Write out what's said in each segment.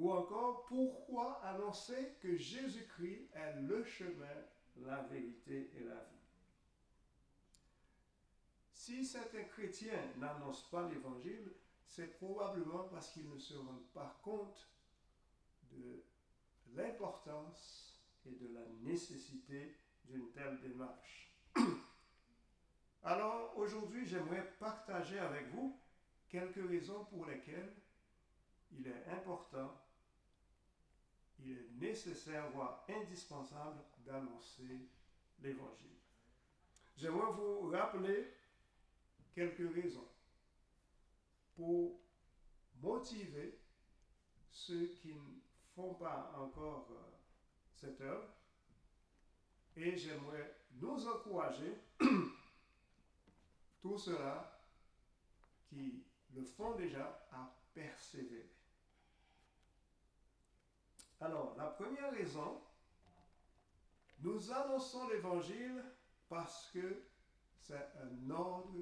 Ou encore, pourquoi annoncer que Jésus-Christ est le chemin, la vérité et la vie? Si certains chrétiens n'annoncent pas l'évangile, c'est probablement parce qu'ils ne se rendent pas compte de l'importance et de la nécessité d'une telle démarche. Alors aujourd'hui, j'aimerais partager avec vous quelques raisons pour lesquelles il est important, il est nécessaire, voire indispensable d'annoncer l'évangile. J'aimerais vous rappeler quelques raisons pour motiver ceux qui ne font pas encore cette œuvre, et j'aimerais nous encourager, tous ceux-là qui le font déjà, à persévérer. Alors, la première raison, nous annonçons l'évangile parce que c'est un ordre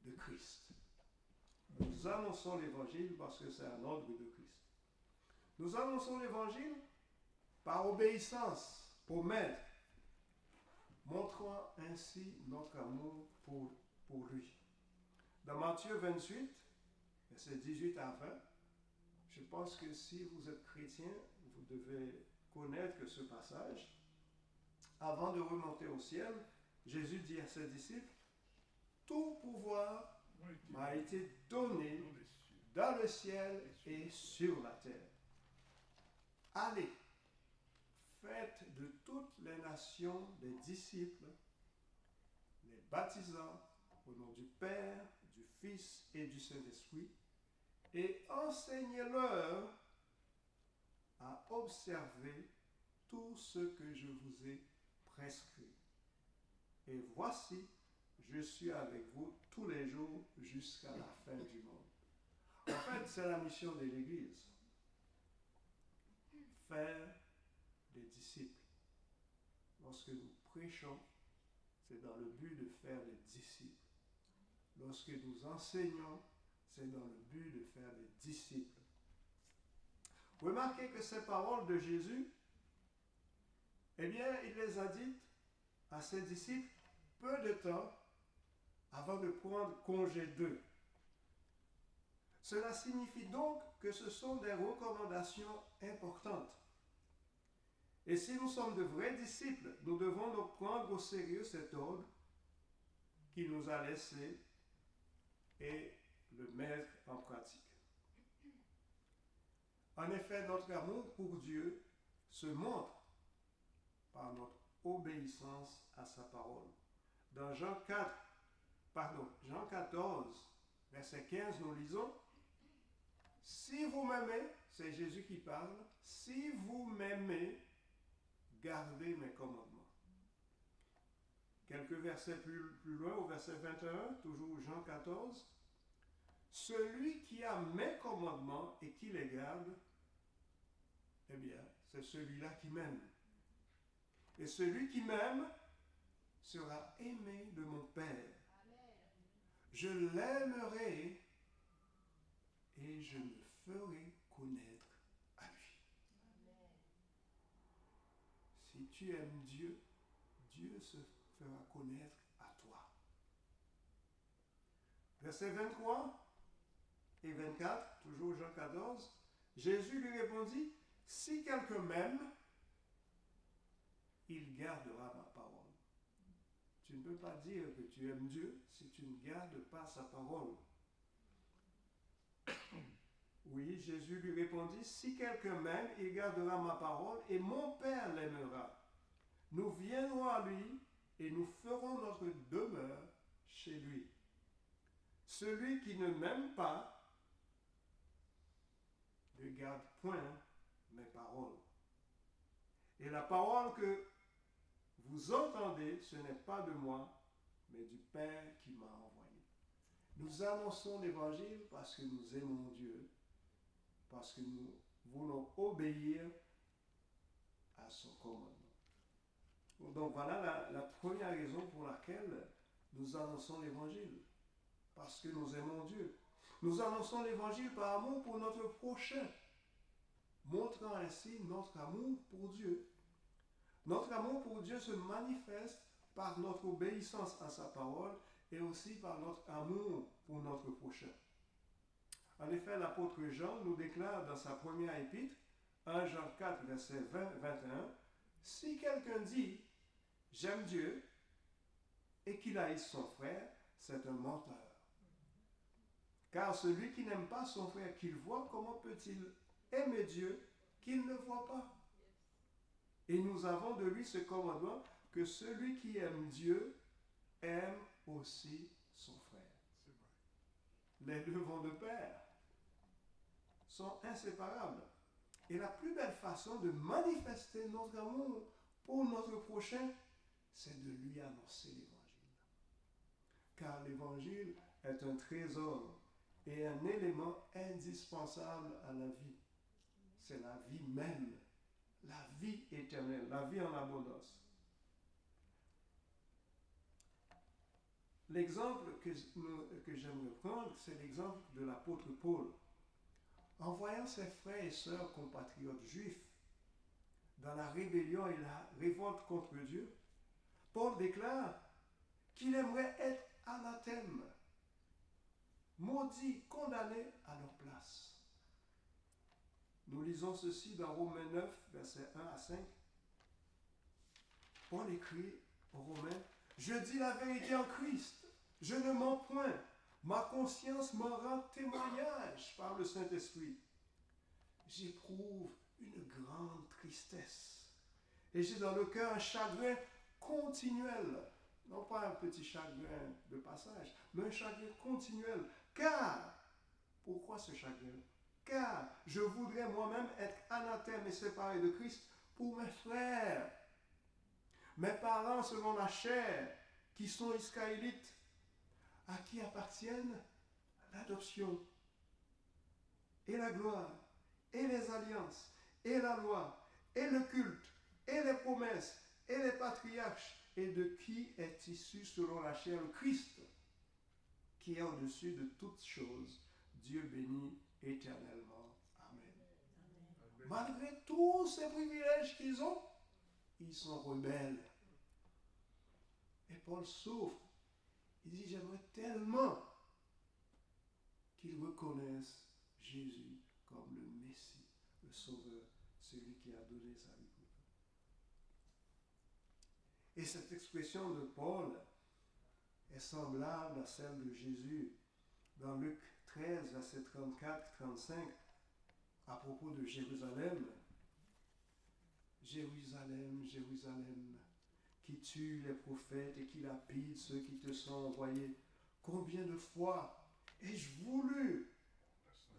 de Christ. Nous annonçons l'évangile parce que c'est un ordre de Christ. Nous annonçons l'évangile par obéissance au Maître, montrant ainsi notre amour pour lui. Dans Matthieu 28, versets 18 à 20, je pense que si vous êtes chrétien, vous devez connaître ce passage. Avant de remonter au ciel, Jésus dit à ses disciples, « Tout pouvoir m'a été donné dans le ciel et sur la terre. Allez, faites de toutes les nations des disciples, les baptisant au nom du Père, du Fils et du Saint-Esprit, et enseignez-leur à observer tout ce que je vous ai prescrit. Et voici, je suis avec vous tous les jours jusqu'à la fin du monde. » En fait, c'est la mission de l'Église. Faire des disciples. Lorsque nous prêchons, c'est dans le but de faire des disciples. Lorsque nous enseignons, c'est dans le but de faire des disciples. Remarquez que ces paroles de Jésus, eh bien, il les a dites à ses disciples peu de temps avant de prendre congé d'eux. Cela signifie donc que ce sont des recommandations importantes. Et si nous sommes de vrais disciples, nous devons donc prendre au sérieux cet ordre qu'il nous a laissé et le mettre en pratique. En effet, notre amour pour Dieu se montre par notre obéissance à sa parole. Dans Jean 14, verset 15, nous lisons, « Si vous m'aimez, c'est Jésus qui parle, si vous m'aimez, gardez mes commandements. » Quelques versets plus loin, au verset 21, toujours Jean 14, « Celui qui a mes commandements et qui les garde, eh bien, c'est celui-là qui m'aime. Et celui qui m'aime sera aimé de mon Père. Je l'aimerai et je me ferai connaître à lui. » Si tu aimes Dieu, Dieu se fera connaître à toi. Versets 23 et 24, toujours Jean 14, Jésus lui répondit, « Si quelqu'un m'aime, il gardera ma parole. » Tu ne peux pas dire que tu aimes Dieu si tu ne gardes pas sa parole. Oui, Jésus lui répondit, « Si quelqu'un m'aime, il gardera ma parole et mon Père l'aimera. Nous viendrons à lui et nous ferons notre demeure chez lui. Celui qui ne m'aime pas ne garde point mes paroles. Et la parole que vous entendez, ce n'est pas de moi, mais du Père qui m'a envoyé. » Nous annonçons l'évangile parce que nous aimons Dieu, parce que nous voulons obéir à son commandement. Donc voilà la première raison pour laquelle nous annonçons l'évangile, parce que nous aimons Dieu. Nous annonçons l'évangile par amour pour notre prochain. montrant ainsi notre amour pour Dieu. Notre amour pour Dieu se manifeste par notre obéissance à sa parole et aussi par notre amour pour notre prochain. En effet, l'apôtre Jean nous déclare dans sa première épître, 1 Jean 4, verset 20-21, « Si quelqu'un dit « J'aime Dieu » et qu'il haïsse son frère, c'est un menteur. Car celui qui n'aime pas son frère qu'il voit, comment peut-il aimer Dieu qu'il ne voit pas? Et nous avons de lui ce commandement que celui qui aime Dieu aime aussi son frère. Les deux vont de pair, sont inséparables. Et la plus belle façon de manifester notre amour pour notre prochain, c'est de lui annoncer l'évangile. Car l'évangile est un trésor et un élément indispensable à la vie. C'est la vie même, la vie éternelle, la vie en abondance. L'exemple que j'aimerais prendre, c'est l'exemple de l'apôtre Paul. En voyant ses frères et sœurs compatriotes juifs dans la rébellion et la révolte contre Dieu, Paul déclare qu'il aimerait être anathème, maudit, condamné à leur place. Nous lisons ceci dans Romains 9, versets 1 à 5. Paul écrit aux Romains, « Je dis la vérité en Christ, je ne mens point. Ma conscience m'en rend témoignage par le Saint-Esprit. J'éprouve une grande tristesse et j'ai dans le cœur un chagrin continuel. » Non pas un petit chagrin de passage, mais un chagrin continuel. Car, pourquoi ce chagrin? Car je voudrais moi-même être anathème et séparé de Christ pour mes frères, mes parents selon la chair, qui sont israélites, à qui appartiennent l'adoption et la gloire, et les alliances, et la loi, et le culte, et les promesses, et les patriarches, et de qui est issu selon la chair le Christ, qui est au-dessus de toutes choses, Dieu béni éternellement. Amen. Amen. Malgré tous ces privilèges qu'ils ont, ils sont rebelles. Et Paul souffre. Il dit, j'aimerais tellement qu'ils reconnaissent Jésus comme le Messie, le Sauveur, celui qui a donné sa vie pour eux. Et cette expression de Paul est semblable à celle de Jésus dans Luc 13, verset 34-35, à propos de Jérusalem. Jérusalem, Jérusalem, qui tue les prophètes et qui lapide ceux qui te sont envoyés. Combien de fois ai-je voulu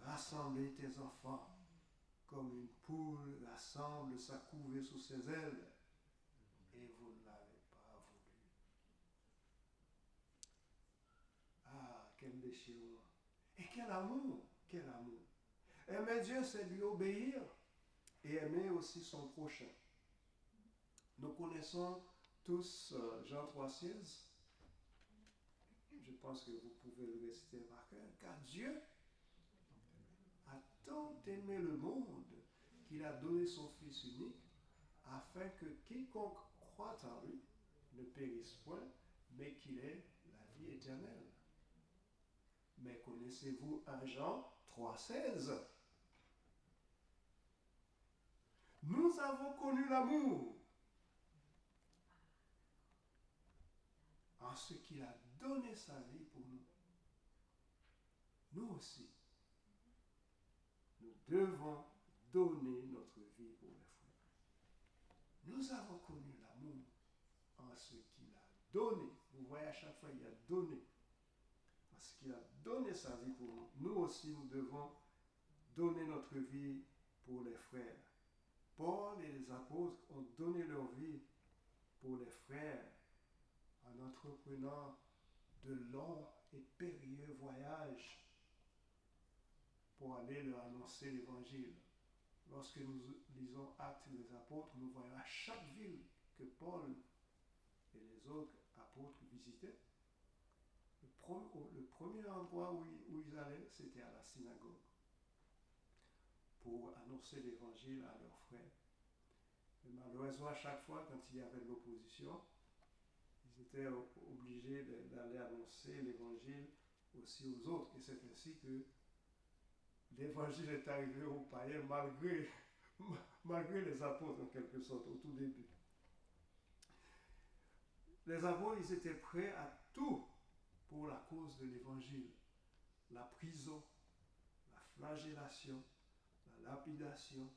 rassembler tes enfants comme une poule rassemble sa couvée sous ses ailes, et vous ne l'avez pas voulu. Ah, quel déchirement! Et quel amour! Quel amour! Aimer Dieu, c'est lui obéir et aimer aussi son prochain. Nous connaissons tous Jean 3,16. Je pense que vous pouvez le réciter par cœur. Car Dieu a tant aimé le monde qu'il a donné son Fils unique afin que quiconque croit en lui ne périsse point, mais qu'il ait la vie éternelle. Mais connaissez-vous 1 Jean 3,16? Nous avons connu l'amour en ce qu'il a donné sa vie pour nous. Nous aussi, nous devons donner notre vie pour les frères. Nous avons connu l'amour en ce qu'il a donné. Vous voyez, à chaque fois, il a donné. En ce qu'il a donné sa vie pour nous. Nous aussi, nous devons donner notre vie pour les frères. Paul et les apôtres ont donné leur vie pour les frères en entreprenant de longs et périlleux voyages pour aller leur annoncer l'évangile. Lorsque nous lisons Actes des apôtres, nous voyons à chaque ville que Paul et les autres apôtres visitaient, le premier endroit où ils allaient, c'était à la synagogue pour annoncer annoncer l'évangile à leurs frères. Mais malheureusement, à chaque fois, quand il y avait de l'opposition, ils étaient obligés d'aller annoncer l'évangile aussi aux autres. Et c'est ainsi que l'évangile est arrivé aux païens malgré les apôtres en quelque sorte au tout début. Les apôtres, ils étaient prêts à tout pour la cause de l'évangile. La prison, la flagellation, la lapidation,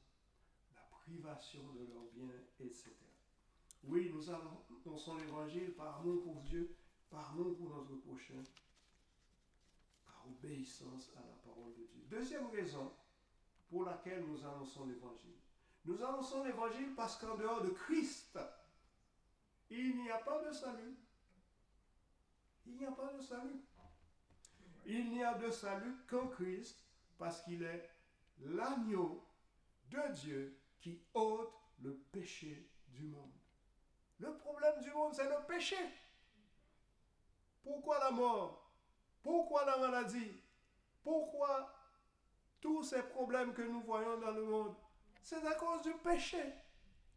la privation de leurs biens, etc. Oui, nous annonçons l'évangile par amour pour Dieu, par amour pour notre prochain, par obéissance à la parole de Dieu. Deuxième raison pour laquelle nous annonçons l'évangile. Nous annonçons l'évangile parce qu'en dehors de Christ, il n'y a pas de salut. Il n'y a pas de salut. Il n'y a de salut qu'en Christ parce qu'il est l'agneau de Dieu qui ôte le péché du monde. Le problème du monde, c'est le péché. Pourquoi la mort? Pourquoi la maladie? Pourquoi tous ces problèmes que nous voyons dans le monde? C'est à cause du péché.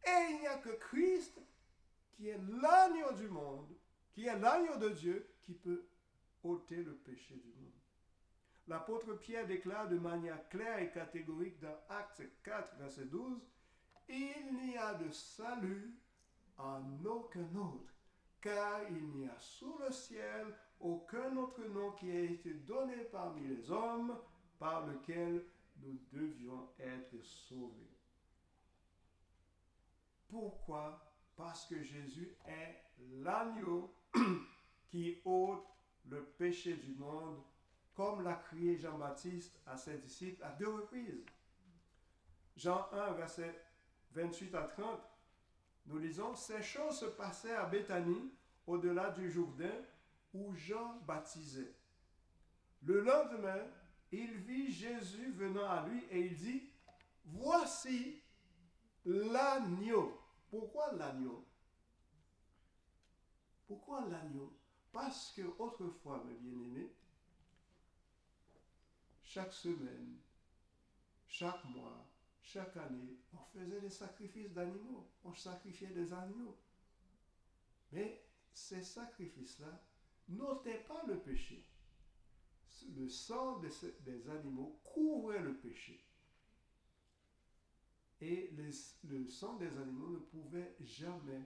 Et il n'y a que Christ qui est l'agneau du monde, qui est l'agneau de Dieu, qui peut ôter le péché du monde. L'apôtre Pierre déclare de manière claire et catégorique dans Actes 4, verset 12, « Il n'y a de salut en aucun autre, car il n'y a sous le ciel aucun autre nom qui ait été donné parmi les hommes par lequel nous devions être sauvés. » Pourquoi? Parce que Jésus est l'agneau qui ôte le péché du monde, comme l'a crié Jean-Baptiste à ses disciples à 2 reprises. Jean 1, verset 28 à 30, nous lisons, « Ces choses se passaient à Béthanie, au-delà du Jourdain, où Jean baptisait. Le lendemain, il vit Jésus venant à lui et il dit, « Voici l'agneau. » Pourquoi l'agneau? Pourquoi l'agneau? Parce que autrefois, mes bien-aimés, chaque semaine, chaque mois, chaque année, on faisait des sacrifices d'animaux. On sacrifiait des agneaux. Mais ces sacrifices-là n'ôtaient pas le péché. Le sang des animaux couvrait le péché. Et le sang des animaux ne pouvait jamais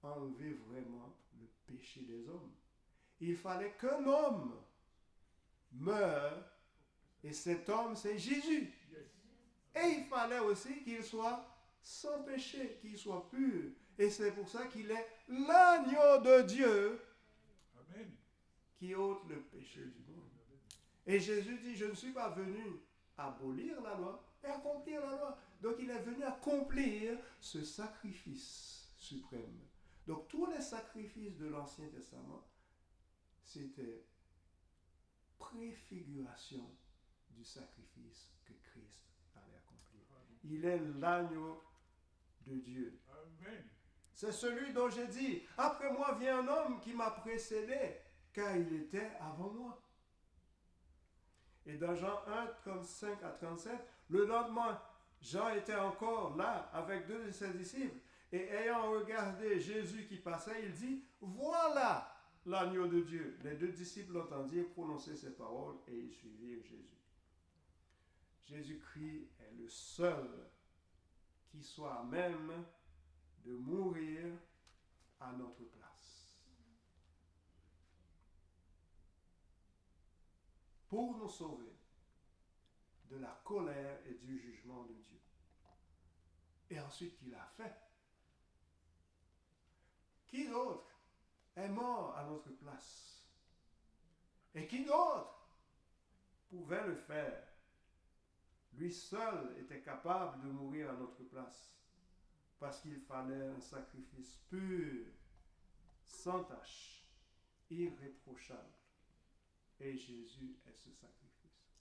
enlever vraiment le péché des hommes. Il fallait qu'un homme meure, et cet homme, c'est Jésus. Et il fallait aussi qu'il soit sans péché, qu'il soit pur. Et c'est pour ça qu'il est l'agneau de Dieu. Amen. Qui ôte le péché du monde. Et Jésus dit, je ne suis pas venu abolir la loi, mais accomplir la loi. Donc il est venu accomplir ce sacrifice suprême. Donc tous les sacrifices de l'Ancien Testament, c'était préfiguration du sacrifice que Christ allait accomplir. Il est l'agneau de Dieu. Amen. C'est celui dont j'ai dit, après moi vient un homme qui m'a précédé, car il était avant moi. Et dans Jean 1, 35 à 37, le lendemain, Jean était encore là avec 2 de ses disciples. Et ayant regardé Jésus qui passait, il dit, voilà l'agneau de Dieu. Les 2 disciples l'entendirent prononcer ces paroles et ils suivirent Jésus. Jésus-Christ est le seul qui soit à même de mourir à notre place. Pour nous sauver de la colère et du jugement de Dieu. Et ensuite, qu'il a fait. Qui d'autre est mort à notre place? Et qui d'autre pouvait le faire? Lui seul était capable de mourir à notre place. Parce qu'il fallait un sacrifice pur, sans tache, irréprochable. Et Jésus est ce sacrifice.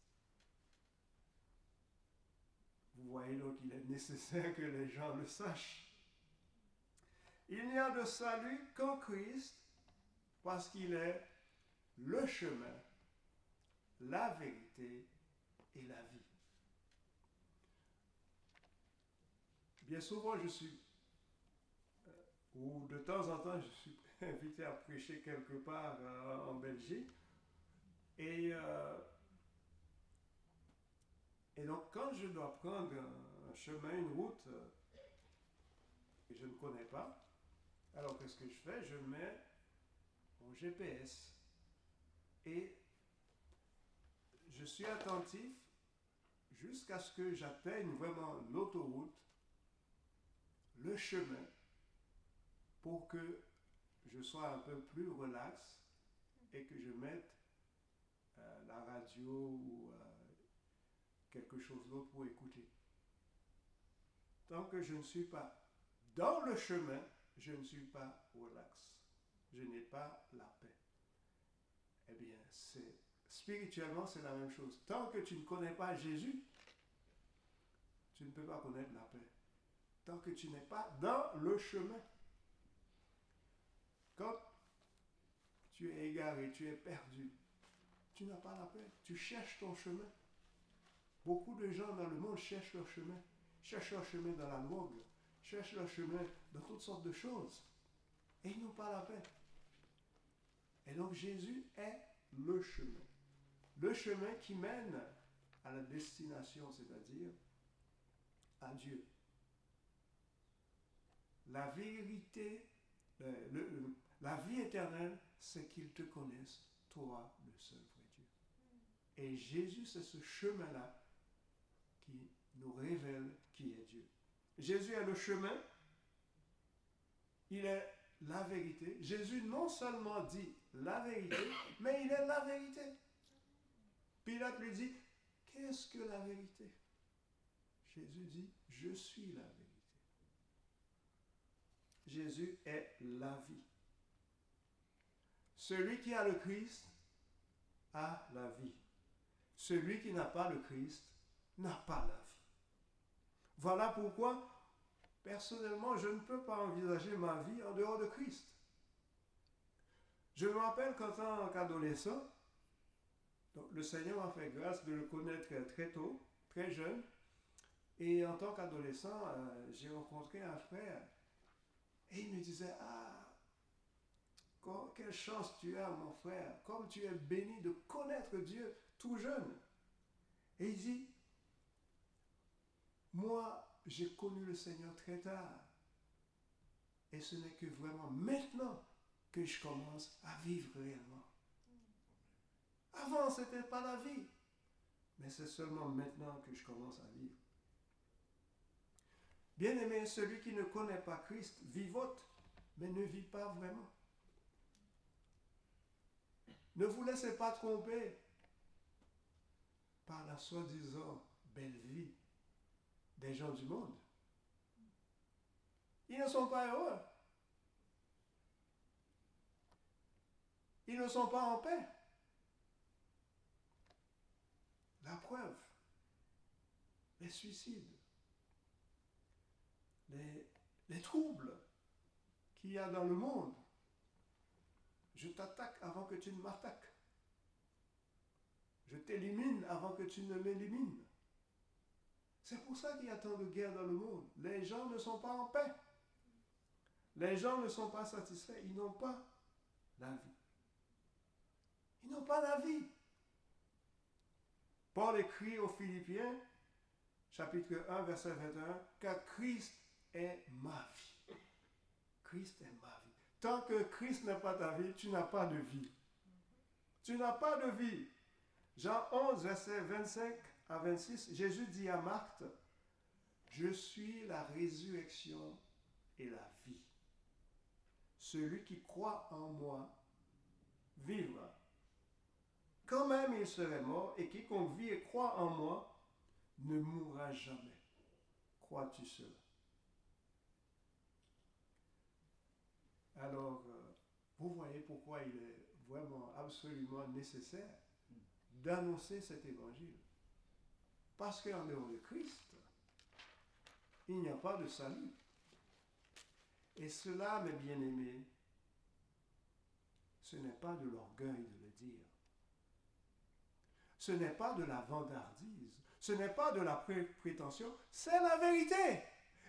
Vous voyez donc qu'il est nécessaire que les gens le sachent. Il n'y a de salut qu'en Christ, parce qu'il est le chemin, la vérité et la vie. bien souvent, ou de temps en temps, je suis invité à prêcher quelque part en Belgique. Et, euh, et donc, quand je dois prendre un chemin, une route que je ne connais pas, alors qu'est-ce que je fais? Je mets mon GPS et je suis attentif jusqu'à ce que j'atteigne vraiment l'autoroute, le chemin, pour que je sois un peu plus relax et que je mette la radio ou quelque chose d'autre pour écouter. Tant que je ne suis pas dans le chemin, je ne suis pas relax. Je n'ai pas la paix. Eh bien, spirituellement, c'est la même chose. Tant que tu ne connais pas Jésus, tu ne peux pas connaître la paix. Tant que tu n'es pas dans le chemin. Quand tu es égaré, tu es perdu, tu n'as pas la paix. Tu cherches ton chemin. Beaucoup de gens dans le monde cherchent leur chemin. Cherchent leur chemin dans la drogue. Cherchent leur chemin dans toutes sortes de choses. Et ils n'ont pas la paix. Et donc Jésus est le chemin. Le chemin qui mène à la destination, c'est-à-dire à Dieu. La vérité, la vie éternelle, c'est qu'ils te connaissent, toi, le seul vrai Dieu. Et Jésus, c'est ce chemin-là qui nous révèle qui est Dieu. Jésus est le chemin, il est la vérité. Jésus non seulement dit la vérité, mais il est la vérité. Pilate lui dit, qu'est-ce que la vérité? Jésus dit, je suis la vérité. Jésus est la vie. Celui qui a le Christ a la vie. Celui qui n'a pas le Christ n'a pas la vie. Voilà pourquoi, personnellement, je ne peux pas envisager ma vie en dehors de Christ. Je me rappelle qu'en tant qu'adolescent, donc le Seigneur m'a fait grâce de le connaître très tôt, très jeune, et en tant qu'adolescent, j'ai rencontré un frère, et il me disait, quelle chance tu as, mon frère, comme tu es béni de connaître Dieu tout jeune. Et il dit, moi, j'ai connu le Seigneur très tard. Et ce n'est que vraiment maintenant que je commence à vivre réellement. Avant, ce n'était pas la vie. Mais c'est seulement maintenant que je commence à vivre. Bien-aimé, celui qui ne connaît pas Christ vivote, mais ne vit pas vraiment. Ne vous laissez pas tromper par la soi-disant belle vie des gens du monde. Ils ne sont pas heureux. Ils ne sont pas en paix. La preuve, les suicides, les troubles qu'il y a dans le monde. Je t'attaque avant que tu ne m'attaques. Je t'élimine avant que tu ne m'élimines. C'est pour ça qu'il y a tant de guerres dans le monde. Les gens ne sont pas en paix. Les gens ne sont pas satisfaits. Ils n'ont pas la vie. Ils n'ont pas la vie. Paul écrit aux Philippiens, chapitre 1, verset 21, car Christ est ma vie. Christ est ma vie. Tant que Christ n'est pas ta vie, tu n'as pas de vie. Tu n'as pas de vie. Jean 11, verset 25 à 26, Jésus dit à Marthe, je suis la résurrection et la vie. Celui qui croit en moi vivra. Quand même il serait mort, et quiconque vit et croit en moi ne mourra jamais. Crois-tu cela? Alors, vous voyez pourquoi il est vraiment absolument nécessaire d'annoncer cet évangile. Parce qu'en dehors de Christ, il n'y a pas de salut. Et cela, mes bien-aimés, ce n'est pas de l'orgueil de le dire. Ce n'est pas de la vantardise. Ce n'est pas de la prétention. C'est la vérité.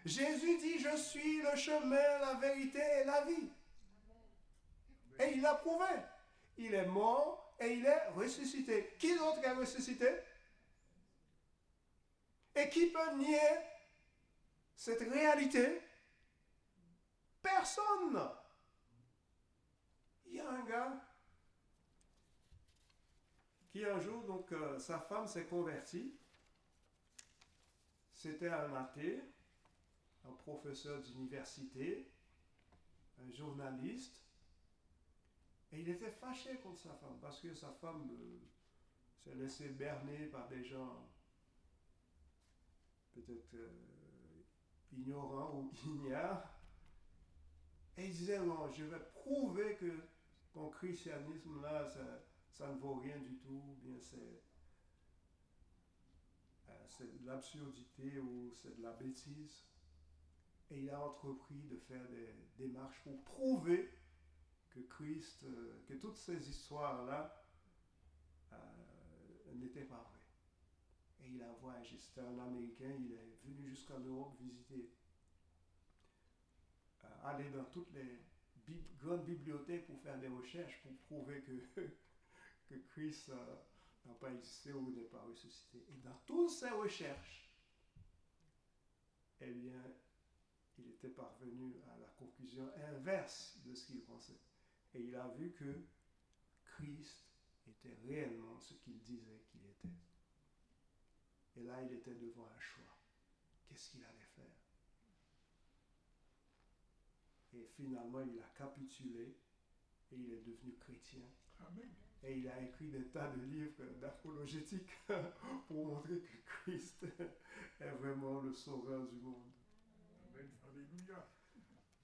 Jésus dit, je suis le chemin, la vérité et la vie. Et il l'a prouvé. Il est mort et il est ressuscité. Qui d'autre est ressuscité? Et qui peut nier cette réalité? Personne. Il y a un gars qui un jour, donc sa femme s'est convertie. C'était un athée, un professeur d'université, un journaliste. Et il était fâché contre sa femme parce que sa femme s'est laissée berner par des gens peut-être ignorants ou ignares. Et il disait, non, je vais prouver que ton christianisme là, ça ne vaut rien du tout, ou bien c'est de l'absurdité ou c'est de la bêtise. Et il a entrepris de faire des démarches pour prouver que Christ, que toutes ces histoires-là n'étaient pas vraies. Et il a voyagé, c'était un Américain, il est venu jusqu'en Europe visiter, aller dans toutes les grandes bibliothèques pour faire des recherches, pour prouver que Christ n'a pas existé ou n'est pas ressuscité. Et dans toutes ces recherches, eh bien, il était parvenu à la conclusion inverse de ce qu'il pensait. Et il a vu que Christ était réellement ce qu'il disait qu'il était. Et là, il était devant un choix. Qu'est-ce qu'il allait faire? Et finalement, il a capitulé et il est devenu chrétien. Amen. Et il a écrit des tas de livres d'apologétique pour montrer que Christ est vraiment le sauveur du monde. Amen. Alléluia.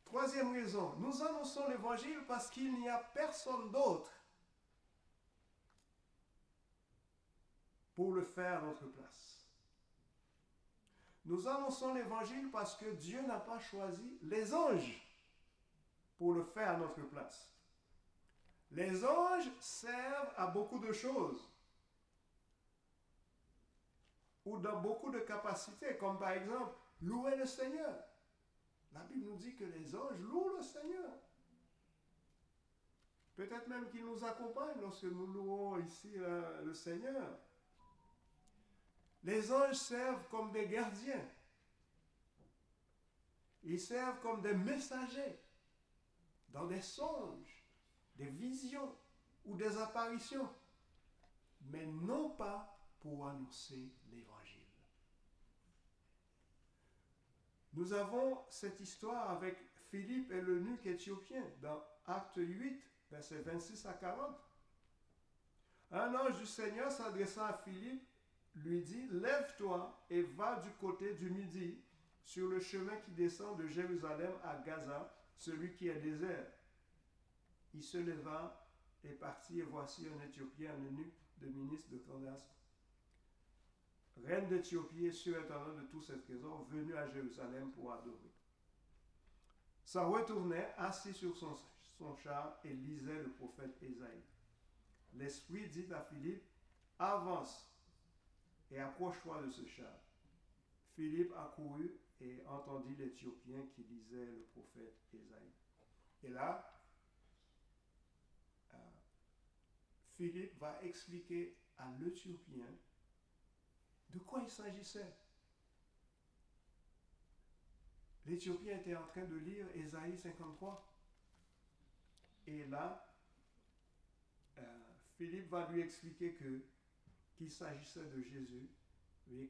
Troisième raison, nous annonçons l'évangile parce qu'il n'y a personne d'autre pour le faire à notre place. Nous annonçons l'évangile parce que Dieu n'a pas choisi les anges pour le faire à notre place. Les anges servent à beaucoup de choses ou dans beaucoup de capacités, comme par exemple louer le Seigneur. La Bible nous dit que les anges louent le Seigneur. Peut-être même qu'ils nous accompagnent lorsque nous louons ici le Seigneur. Les anges servent comme des gardiens. Ils servent comme des messagers dans des songes, des visions ou des apparitions, mais non pas pour annoncer l'Évangile. Nous avons cette histoire avec Philippe et l'eunuque éthiopien dans Acte 8, versets 26 à 40. Un ange du Seigneur s'adressant à Philippe lui dit, « Lève-toi et va du côté du Midi, sur le chemin qui descend de Jérusalem à Gaza, celui qui est désert. » Il se leva et partit, et voici un Éthiopien, un eunuque de ministre de Candace, reine d'Éthiopie et surintendant de tout cet trésor, venu à Jérusalem pour adorer. Ça retournait, assis sur son char, et lisait le prophète Ésaïe. L'Esprit dit à Philippe, « Avance et approche-toi de ce char. » Philippe accourut et entendit l'Éthiopien qui lisait le prophète Ésaïe. Et là, Philippe va expliquer à l'Éthiopien de quoi il s'agissait. L'Éthiopien était en train de lire Ésaïe 53. Et là, Philippe va lui expliquer qu'il s'agissait de Jésus,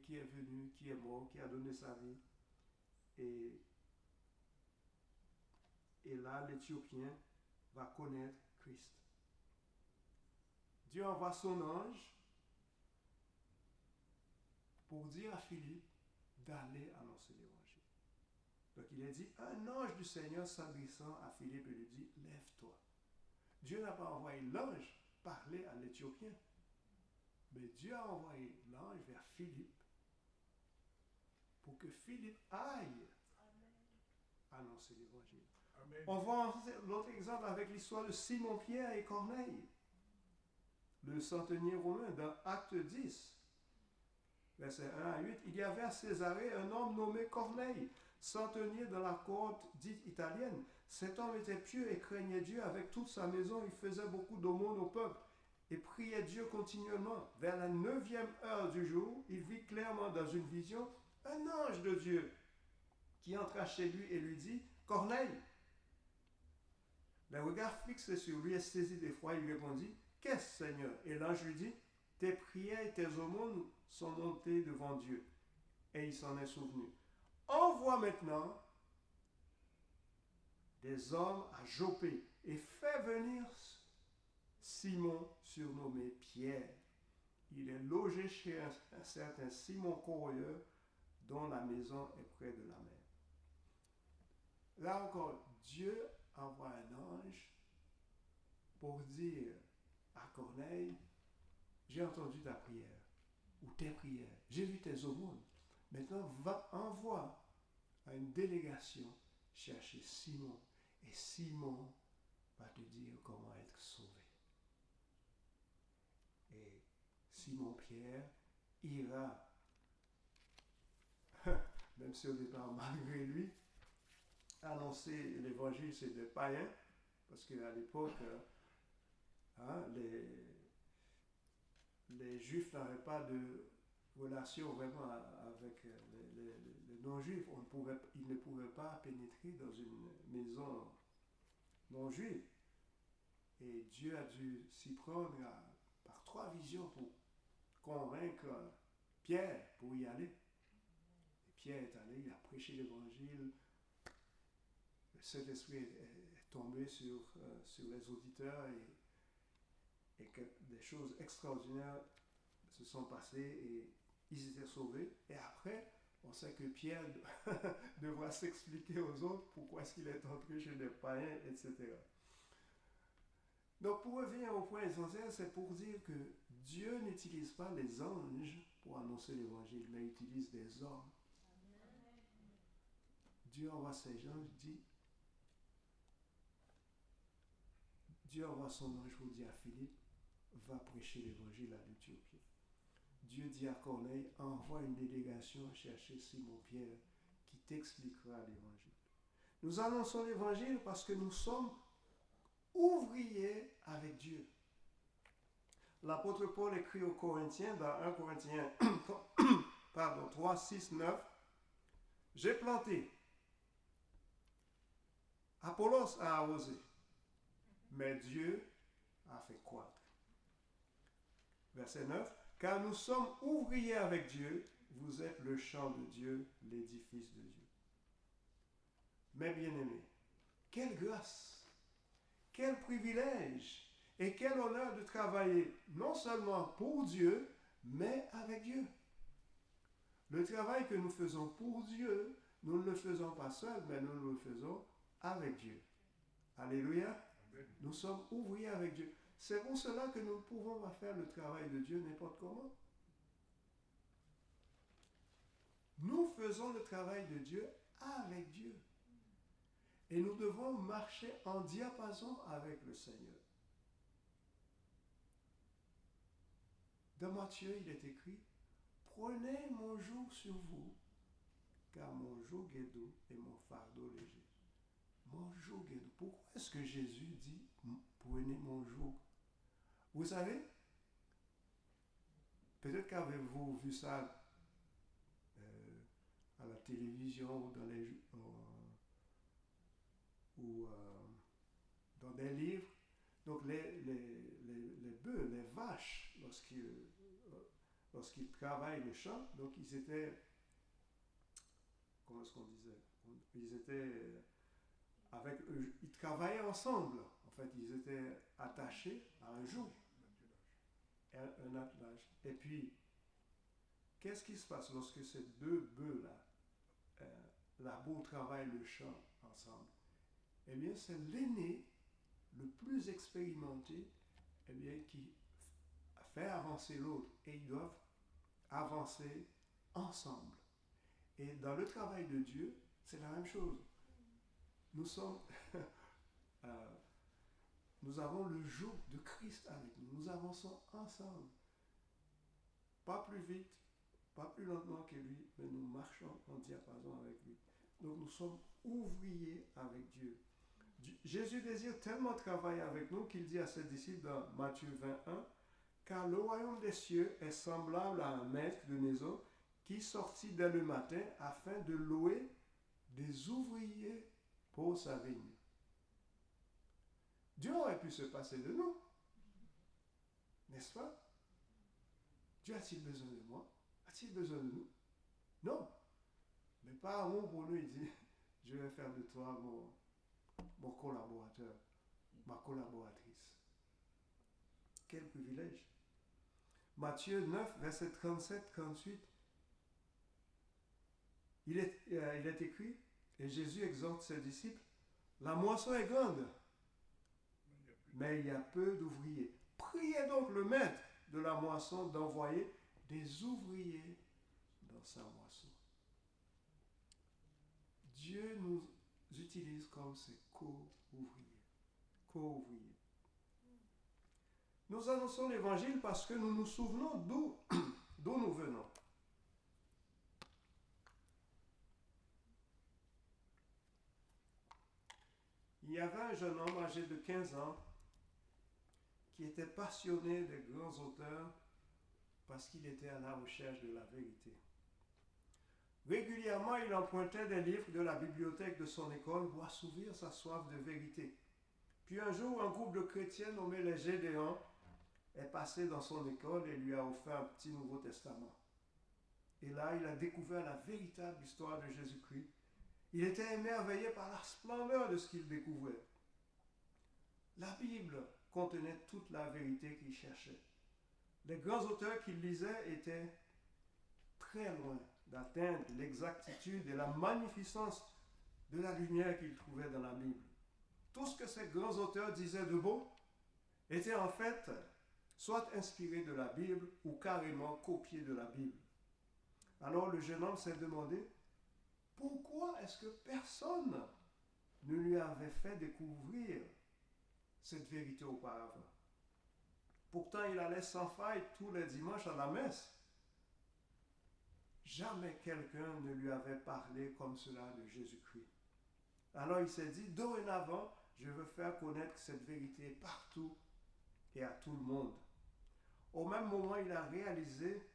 qui est venu, qui est mort, qui a donné sa vie. Et là, l'Éthiopien va connaître Christ. Dieu envoie son ange pour dire à Philippe d'aller annoncer l'évangile. Donc il a dit, un ange du Seigneur s'adressant à Philippe et lui dit, lève-toi. Dieu n'a pas envoyé l'ange parler à l'Éthiopien, mais Dieu a envoyé l'ange vers Philippe pour que Philippe aille annoncer l'évangile. Amen. On voit l'autre exemple avec l'histoire de Simon-Pierre et Corneille, le centenier romain, dans Acte 10, versets 1 à 8. Il y avait à Césarée un homme nommé Corneille, centenier dans la côte dite italienne. Cet homme était pieux et craignait Dieu avec toute sa maison. Il faisait beaucoup d'aumônes au peuple et priait Dieu continuellement. Vers la 9e heure du jour, il vit clairement dans une vision un ange de Dieu qui entra chez lui et lui dit « Corneille !» Le regard fixé sur lui et saisi d'effroi, il répondit « Qu'est-ce, Seigneur ?» Et l'ange lui dit « Tes prières et tes aumônes sont montées devant Dieu. » Et il s'en est souvenu. Envoie maintenant des hommes à Jopé et fais venir Simon, surnommé Pierre. Il est logé chez un certain Simon Corroyeur, dont la maison est près de la mer. Là encore, Dieu envoie un ange pour dire à Corneille, j'ai entendu ta prière, ou tes prières, j'ai vu tes aumônes. Maintenant, envoie à une délégation chercher Simon, et Simon va te dire comment être sauvé. Et Simon-Pierre ira, même si au départ, malgré lui, annoncer l'évangile, c'est des païens, parce qu'à l'époque, les Juifs n'avaient pas de relation vraiment avec les non-Juifs. Ils ne pouvaient pas pénétrer dans une maison non-juive. Et Dieu a dû s'y prendre par 3 visions pour convaincre Pierre pour y aller. Et Pierre est allé, il a prêché l'évangile. Le Saint-Esprit est tombé sur les auditeurs et que des choses extraordinaires se sont passées et ils étaient sauvés. Et après, on sait que Pierre devra s'expliquer aux autres pourquoi est-ce qu'il est entré chez des païens, etc. Donc, pour revenir au point essentiel, c'est pour dire que Dieu n'utilise pas les anges pour annoncer l'évangile, mais utilise des hommes. Dieu envoie ses gens, Dieu envoie son ange pour dire à Philippe, va prêcher l'évangile à l'Éthiopie. Dieu dit à Corneille, envoie une délégation chercher Simon-Pierre qui t'expliquera l'évangile. Nous annonçons l'évangile parce que nous sommes ouvriers avec Dieu. L'apôtre Paul écrit aux Corinthiens dans 1 Corinthiens 3, 6, 9, j'ai planté, Apollos a arrosé, mais Dieu a fait croître. Verset 9, car nous sommes ouvriers avec Dieu, vous êtes le champ de Dieu, l'édifice de Dieu. Mes bien-aimés, quelle grâce, quel privilège et quel honneur de travailler non seulement pour Dieu, mais avec Dieu. Le travail que nous faisons pour Dieu, nous ne le faisons pas seuls, mais nous le faisons avec Dieu. Alléluia. Amen. Nous sommes ouvriers avec Dieu. C'est pour cela que nous ne pouvons pas faire le travail de Dieu n'importe comment. Nous faisons le travail de Dieu avec Dieu. Et nous devons marcher en diapason avec le Seigneur. Dans Matthieu, il est écrit, prenez mon joug sur vous, car mon joug est doux et mon fardeau léger. Mon joug est doux. Pourquoi est-ce que Jésus dit, prenez mon joug? Vous savez, peut-être qu'avez-vous vu ça à la télévision ou dans des livres. Donc les bœufs, les vaches, lorsqu'ils travaillent le champ, donc ils étaient, comment est-ce qu'on disait? Ils étaient avec eux, ils travaillaient ensemble. En fait, ils étaient attachés à un joug, un attelage. Et puis, qu'est-ce qui se passe lorsque ces 2 bœufs-là labourent, travaillent le champ ensemble? Eh bien, c'est l'aîné, le plus expérimenté, eh bien, qui fait avancer l'autre. Et ils doivent avancer ensemble. Et dans le travail de Dieu, c'est la même chose. Nous avons le joug de Christ avec nous. Nous avançons ensemble. Pas plus vite, pas plus lentement que lui, mais nous marchons en diapason avec lui. Donc nous sommes ouvriers avec Dieu. Jésus désire tellement travailler avec nous qu'il dit à ses disciples dans Matthieu 21, car le royaume des cieux est semblable à un maître de maison qui sortit dès le matin afin de louer des ouvriers pour sa vigne. Dieu aurait pu se passer de nous, n'est-ce pas? Dieu a-t-il besoin de moi? A-t-il besoin de nous? Non. Mais par amour pour nous, il dit, je vais faire de toi mon collaborateur, ma collaboratrice. Quel privilège. Matthieu 9, verset 37-38, il est écrit, et Jésus exhorte ses disciples, la moisson est grande, mais il y a peu d'ouvriers. Priez donc le maître de la moisson d'envoyer des ouvriers dans sa moisson. Dieu nous utilise comme ses co-ouvriers. Co-ouvriers. Nous annonçons l'évangile parce que nous nous souvenons d'où nous venons. Il y avait un jeune homme âgé de 15 ans qui était passionné des grands auteurs parce qu'il était à la recherche de la vérité. Régulièrement, il empruntait des livres de la bibliothèque de son école pour assouvir sa soif de vérité. Puis un jour, un groupe de chrétiens nommé les Gédéons est passé dans son école et lui a offert un petit Nouveau Testament. Et là, il a découvert la véritable histoire de Jésus-Christ. Il était émerveillé par la splendeur de ce qu'il découvrait. La Bible contenait toute la vérité qu'il cherchait. Les grands auteurs qu'il lisait étaient très loin d'atteindre l'exactitude et la magnificence de la lumière qu'il trouvait dans la Bible. Tout ce que ces grands auteurs disaient de beau était en fait soit inspiré de la Bible ou carrément copié de la Bible. Alors le jeune homme s'est demandé pourquoi est-ce que personne ne lui avait fait découvrir cette vérité auparavant. Pourtant, il allait sans faille tous les dimanches à la messe. Jamais quelqu'un ne lui avait parlé comme cela de Jésus-Christ. Alors il s'est dit, dorénavant, je veux faire connaître cette vérité partout et à tout le monde. Au même moment, il a réalisé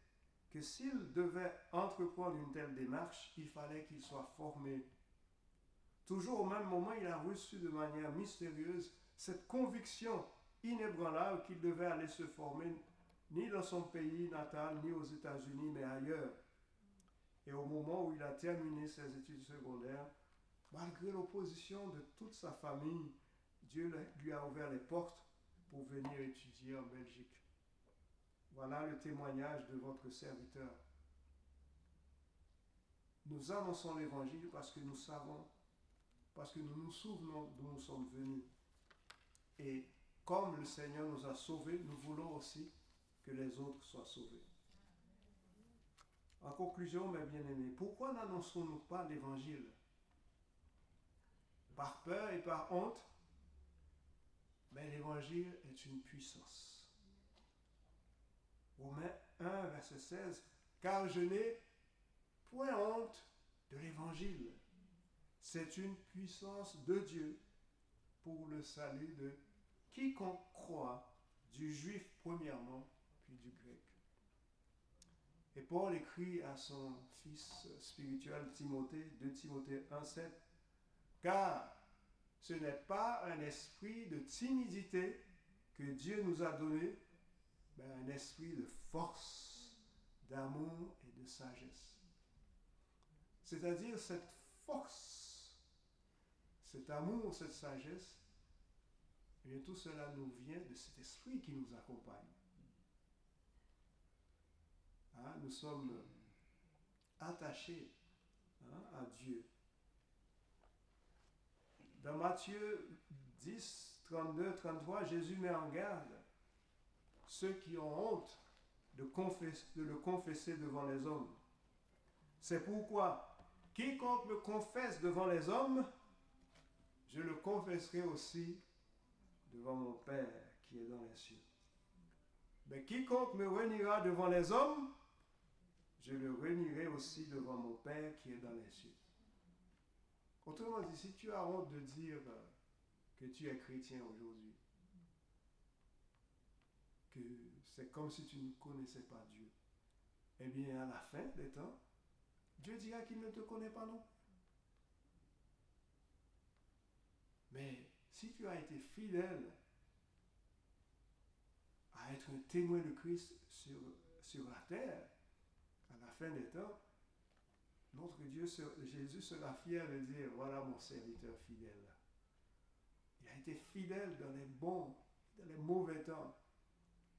que s'il devait entreprendre une telle démarche, il fallait qu'il soit formé. Toujours au même moment, il a reçu de manière mystérieuse cette conviction inébranlable qu'il devait aller se former ni dans son pays natal, ni aux États-Unis, mais ailleurs. Et au moment où il a terminé ses études secondaires, malgré l'opposition de toute sa famille, Dieu lui a ouvert les portes pour venir étudier en Belgique. Voilà le témoignage de votre serviteur. Nous annonçons l'évangile parce que nous savons, parce que nous nous souvenons d'où nous sommes venus. Et comme le Seigneur nous a sauvés, nous voulons aussi que les autres soient sauvés. En conclusion, mes bien-aimés, pourquoi n'annonçons-nous pas l'évangile? Par peur et par honte? Mais l'évangile est une puissance. Romains 1, verset 16, car je n'ai point honte de l'évangile. C'est une puissance de Dieu pour le salut de quiconque croit, du juif premièrement, puis du grec. Et Paul écrit à son fils spirituel Timothée, 2 Timothée 1, 7, car ce n'est pas un esprit de timidité que Dieu nous a donné, mais un esprit de force, d'amour et de sagesse. C'est-à-dire cette force, cet amour, cette sagesse, et bien tout cela nous vient de cet esprit qui nous accompagne. Hein, nous sommes attachés à Dieu. Dans Matthieu 10, 32, 33, Jésus met en garde ceux qui ont honte de le confesser devant les hommes. C'est pourquoi, quiconque me confesse devant les hommes, je le confesserai aussi devant mon Père qui est dans les cieux. Mais quiconque me reniera devant les hommes, je le renierai aussi devant mon Père qui est dans les cieux. Autrement dit, si tu as honte de dire que tu es chrétien aujourd'hui, que c'est comme si tu ne connaissais pas Dieu, eh bien, à la fin des temps, Dieu dira qu'il ne te connaît pas non. Mais si tu as été fidèle à être un témoin de Christ sur la terre, à la fin des temps, notre Dieu, Jésus sera fier de dire, voilà mon serviteur fidèle. Il a été fidèle dans les bons, dans les mauvais temps.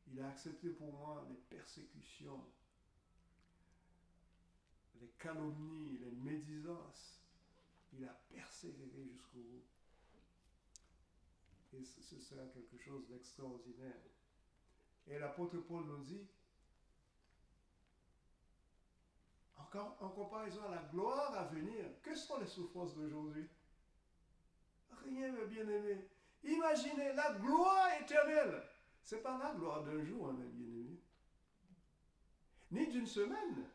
Il a accepté pour moi les persécutions, les calomnies, les médisances. Il a persévéré jusqu'au bout. Et ce sera quelque chose d'extraordinaire. Et l'apôtre Paul nous dit, encore en comparaison à la gloire à venir, que sont les souffrances d'aujourd'hui? Rien, mes bien-aimés. Imaginez la gloire éternelle. Ce n'est pas la gloire d'un jour, mes bien-aimés. Ni d'une semaine,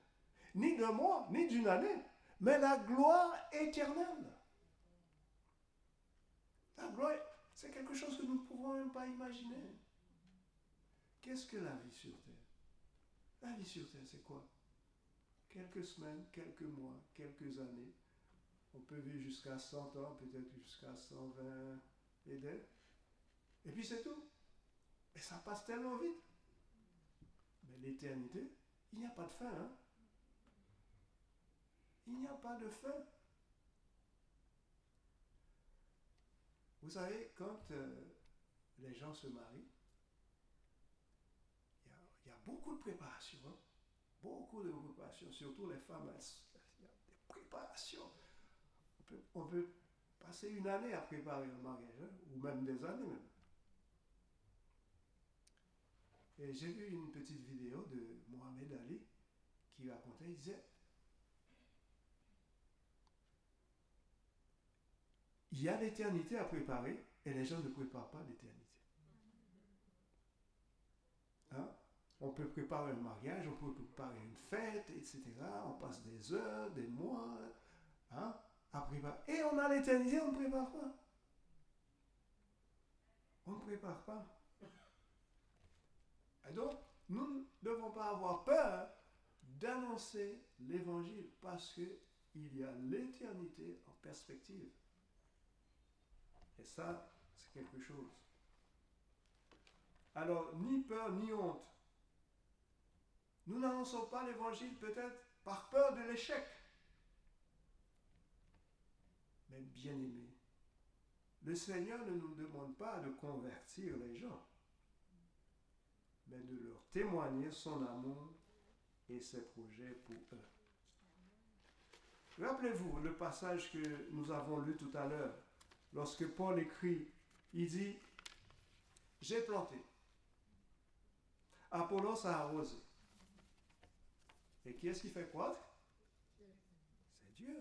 ni d'un mois, ni d'une année, mais la gloire éternelle. La gloire, c'est quelque chose que nous ne pouvons même pas imaginer. Qu'est-ce que la vie sur terre? La vie sur terre, c'est quoi? Quelques semaines, quelques mois, quelques années. On peut vivre jusqu'à 100 ans, peut-être jusqu'à 120 et des. Et puis c'est tout. Mais ça passe tellement vite. Mais l'éternité, il n'y a pas de fin. Hein? Il n'y a pas de fin. Vous savez, quand les gens se marient, il y a beaucoup de préparation. Hein? Beaucoup de préparation. Surtout les femmes, il y a des préparations. On peut passer une année à préparer un mariage, hein? Ou même des années même. Et j'ai vu une petite vidéo de Mohamed Ali qui racontait, il disait, il y a l'éternité à préparer et les gens ne préparent pas l'éternité. Hein? On peut préparer un mariage, on peut préparer une fête, etc. On passe des heures, des mois, hein, à préparer. Et on a l'éternité, on ne prépare pas. On ne prépare pas. Et donc, nous ne devons pas avoir peur d'annoncer l'évangile parce qu'il y a l'éternité en perspective. Et ça, c'est quelque chose. Alors, ni peur, ni honte. Nous n'annonçons pas l'évangile peut-être par peur de l'échec. Mais bien aimé, le Seigneur ne nous demande pas de convertir les gens, mais de leur témoigner son amour et ses projets pour eux. Rappelez-vous le passage que nous avons lu tout à l'heure, lorsque Paul écrit, il dit, j'ai planté, Apollos a arrosé. Et qui est-ce qui fait croître? C'est Dieu.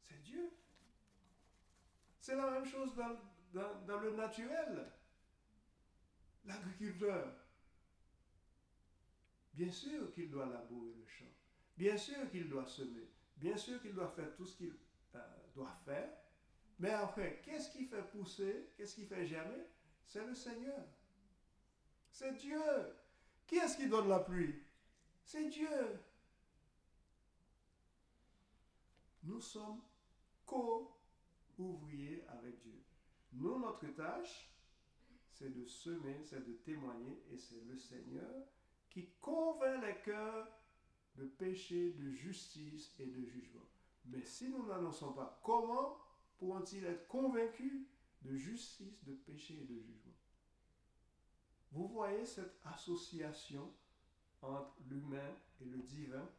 C'est Dieu. C'est la même chose dans le naturel. L'agriculteur, bien sûr qu'il doit labourer le champ. Bien sûr qu'il doit semer. Bien sûr qu'il doit faire tout ce qu'il doit faire. Mais après, qu'est-ce qui fait pousser? Qu'est-ce qui fait germer? C'est le Seigneur. C'est Dieu. Qui est-ce qui donne la pluie? C'est Dieu. Nous sommes co-ouvriers avec Dieu. Nous, notre tâche, c'est de semer, c'est de témoigner, et c'est le Seigneur qui convainc les cœurs de péché, de justice et de jugement. Mais si nous n'annonçons pas, comment pourront-ils être convaincus de justice, de péché et de jugement? Vous voyez cette association entre l'humain et le divin?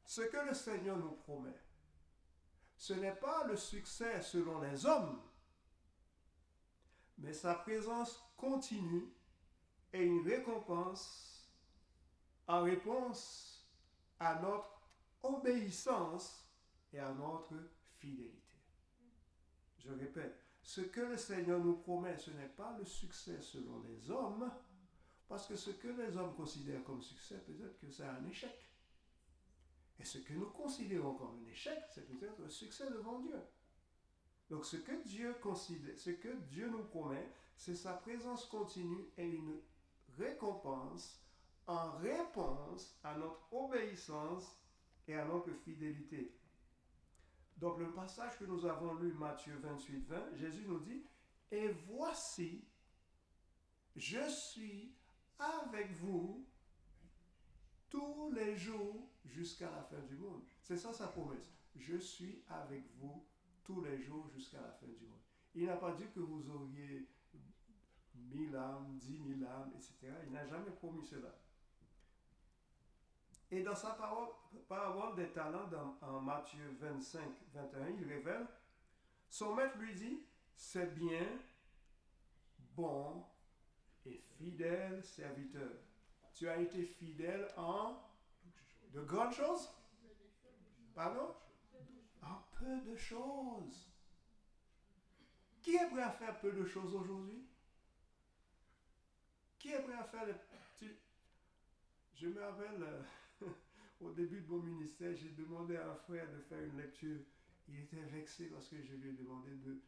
Ce que le Seigneur nous promet, ce n'est pas le succès selon les hommes, mais sa présence continue et une récompense en réponse à notre obéissance et à notre fidélité. Je répète, ce que le Seigneur nous promet, ce n'est pas le succès selon les hommes, parce que ce que les hommes considèrent comme succès, peut-être que c'est un échec. Et ce que nous considérons comme un échec, c'est peut-être un succès devant Dieu. Donc ce que Dieu considère, ce que Dieu nous promet, c'est sa présence continue et une récompense en réponse à notre obéissance et à notre fidélité. Donc le passage que nous avons lu, Matthieu 28, 20, Jésus nous dit, « Et voici, je suis avec vous tous les jours jusqu'à la fin du monde. » C'est ça sa promesse. « Je suis avec vous tous les jours jusqu'à la fin du monde. » Il n'a pas dit que vous auriez 1000 âmes, 10 000 âmes, etc. Il n'a jamais promis cela. Et dans sa parabole des talents, en Matthieu 25, 21, il révèle, son maître lui dit, « C'est bien, bon et fidèle serviteur. Tu as été fidèle en de grandes choses? Pardon? En peu de choses. » Qui est prêt à faire peu de choses aujourd'hui? Qui est prêt à faire les petits... Je me rappelle, au début de mon ministère, j'ai demandé à un frère de faire une lecture. Il était vexé parce que je lui ai demandé de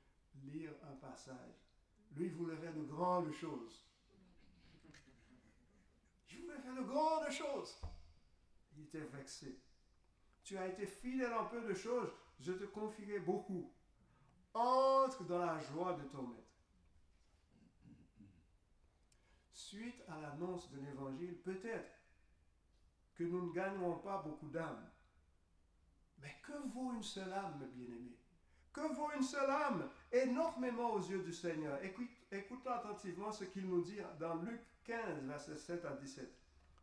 lire un passage. Lui, il voulait faire de grandes choses. Je voulais faire de grandes choses. Il était vexé. Tu as été fidèle en peu de choses, je te confierai beaucoup. Entre dans la joie de ton maître. Suite à l'annonce de l'évangile, peut-être que nous ne gagnerons pas beaucoup d'âmes. Mais que vaut une seule âme, mes bien-aimés? Que vaut une seule âme? Énormément aux yeux du Seigneur. Écoutons attentivement ce qu'il nous dit dans Luc 15, versets 7 à 17.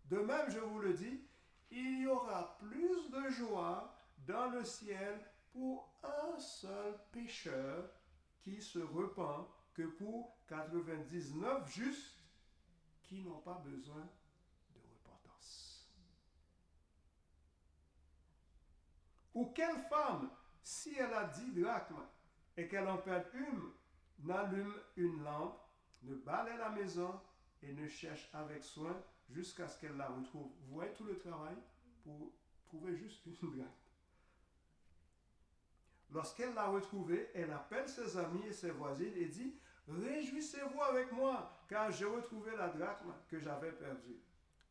De même, je vous le dis, il y aura plus de joie dans le ciel pour un seul pécheur qui se repent que pour 99 justes qui n'ont pas besoin de repentance. Ou quelle femme, si elle a 10 drachmes et qu'elle en perd une, n'allume une lampe, ne balaie la maison et ne cherche avec soin jusqu'à ce qu'elle la retrouve. Vous voyez tout le travail pour trouver juste une drachme. Lorsqu'elle l'a retrouvée, elle appelle ses amis et ses voisines et dit, « Réjouissez-vous avec moi, car j'ai retrouvé la drachme que j'avais perdue. »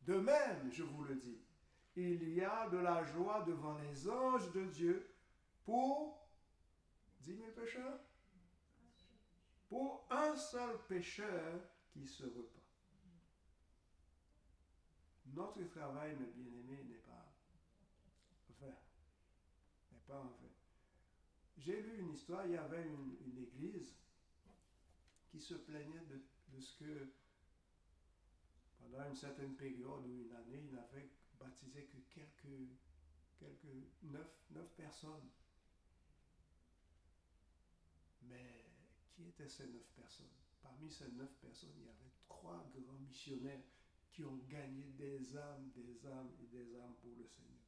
De même, je vous le dis, il y a de la joie devant les anges de Dieu pour 10 000 pécheurs, pour un seul pécheur qui se repent. Notre travail, mes bien-aimés, n'est pas vain. N'est pas en vain. J'ai lu une histoire, il y avait une église qui se plaignait de ce que, pendant une certaine période ou une année, il n'avait baptisé que quelques 9 personnes. Mais qui étaient ces 9 personnes? Parmi ces 9 personnes, il y avait 3 grands missionnaires qui ont gagné des âmes et des âmes pour le Seigneur.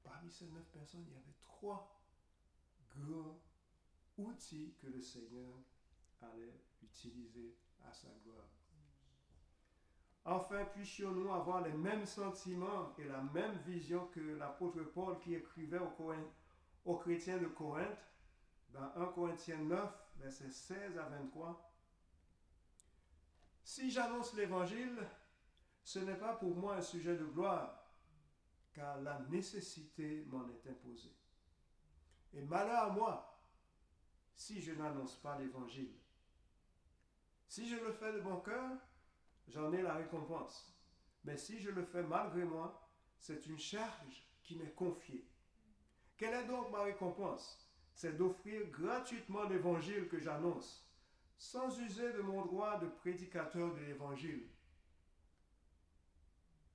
Parmi ces 9 personnes, il y avait 3 grands outils que le Seigneur allait utiliser à sa gloire. Enfin, puissions-nous avoir les mêmes sentiments et la même vision que l'apôtre Paul qui écrivait aux chrétiens de Corinthe, dans 1 Corinthiens 9, versets 16 à 23. « Si j'annonce l'évangile, ce n'est pas pour moi un sujet de gloire, car la nécessité m'en est imposée. Et malheur à moi, si je n'annonce pas l'évangile. Si je le fais de bon cœur, j'en ai la récompense. Mais si je le fais malgré moi, c'est une charge qui m'est confiée. Quelle est donc ma récompense? C'est d'offrir gratuitement l'évangile que j'annonce, sans user de mon droit de prédicateur de l'évangile. »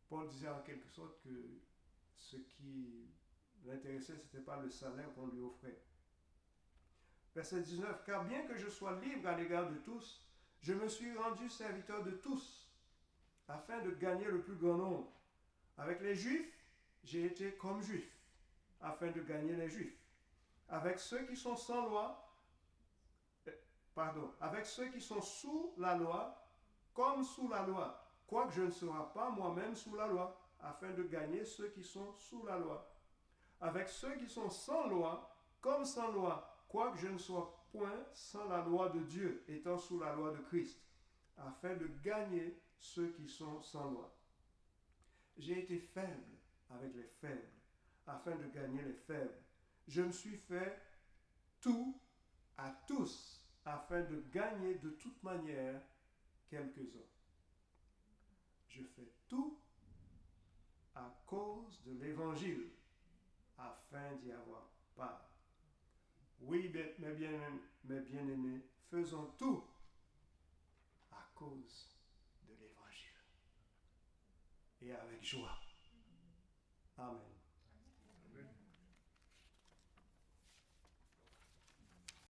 Paul disait en quelque sorte que ce qui l'intéressait, ce n'était pas le salaire qu'on lui offrait. Verset 19. « Car bien que je sois libre à l'égard de tous, je me suis rendu serviteur de tous, afin de gagner le plus grand nombre. Avec les Juifs, j'ai été comme Juif, afin de gagner les Juifs. Avec ceux qui sont sans loi, avec ceux qui sont sous la loi, comme sous la loi, quoique je ne serai pas moi-même sous la loi, afin de gagner ceux qui sont sous la loi. Avec ceux qui sont sans loi, comme sans loi, quoique je ne sois point sans la loi de Dieu, étant sous la loi de Christ, afin de gagner ceux qui sont sans loi. J'ai été faible avec les faibles, afin de gagner les faibles. Je me suis fait tout à tous, afin de gagner de toute manière quelques-uns. Je fais tout à cause de l'Évangile, afin d'y avoir part. Oui, mes bien-aimés, faisons tout à cause de l'Évangile. Et avec joie. Amen.